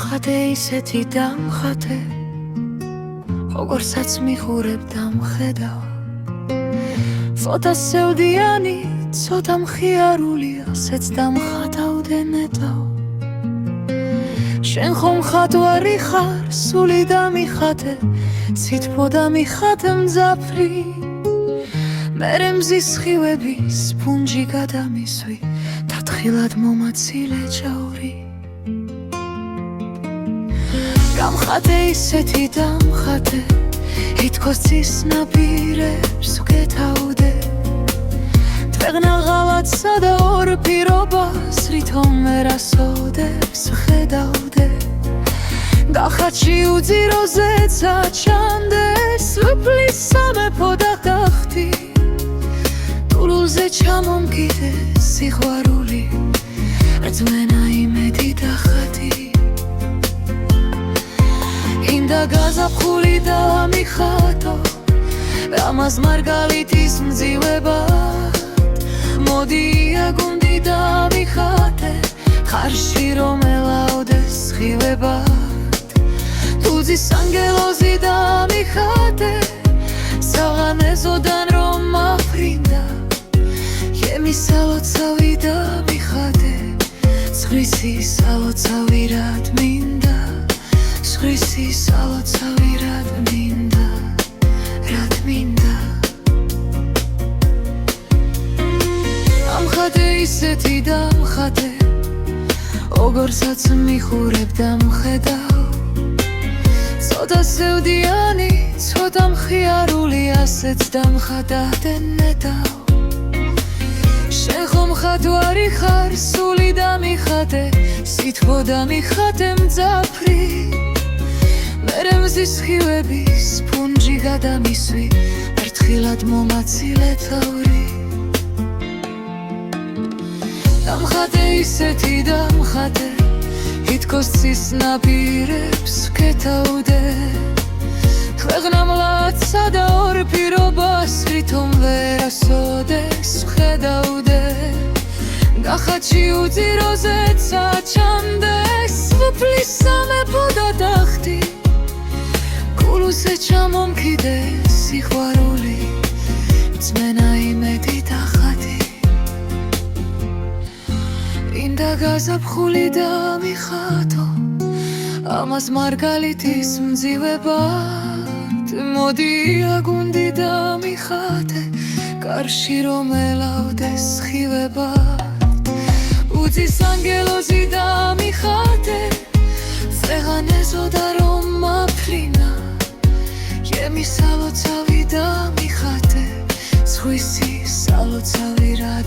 დამხატე ისეთი დამხატე როგორცაც მიხურებ დამხედავ ფოტოსევდიანი ცოტა მხიარულია სეც დამხატავდე ნეტავ შენ ხომ ხატვარი ხარ სული დამიხატე ცითბო დამიხატე მძაფრი მერე მზის სხივები სპუნჯი გადამისვი დათხილად მომაცილე ჯაური გამხატე ისეთი დამხატე ითქოს ცის ნაპირებს ვგეთავდე თვეღნა ღალატსა და ორ პირობას რითომ ვერასოდეს ვხედავდე გახატში უძიროზეცა ჩანდეს უფლის სამეფო დაგახტი ტულუზე ჩამომკიდე სიყვარული რწმენა იმედი და ხატი ინდა გაზაფხული და ამიხატო ამას მარგალიტის მძივებად მოდი აგუნდი და ამიხატე ხარში რომ ელავდეს სხივებად თუძის ანგელოზი და ამიხატე საღანეზოდან რომ მაფრინდა ემის ალოცავი და ამიხატე ცხრისი სალოცავი რად მინდა ცხრისი სალოცავი რად მინდა რად მინდა ამხატე ისეთი დამხატე როგორცაც მიხურებ დამხედავ ცოტა სევდიანი ცოტა მხიარული ასეც დამხატავდე ნეტავ შენ ხომ ხატვარი ხარ სული დამიხატე სითბო დამიხატე მძაფრი მერე მზის სხივები სპუნჯი გადამისვი ერთხილად მომაცილე თაური დამხატე ისეთი დამხატე ითქოს ცის ნაპირებს ვგეთავდე თვეღნა მლაცსა და ორ პირობას რითომ ვერასოდეს ვხედავდე გახატში უძიროზეცა ჩანდეს უფლის სამეფო დაგახტი კულუზე ჩამომკიდე სიყვარული რწმენა იმედი და ხატი ინდა გაზაფხული და ამიხატო ამას მარგალიტის მძივებად მოდი აგუნდი და ამიხატე კარში რომ ელავდეს სხივებად უძის ანგელოზი და ამიხატე სეღანეზოდა რომ მაფრინა ემის სალოცავი და ამიხატე ცხვისი სალოცავი რა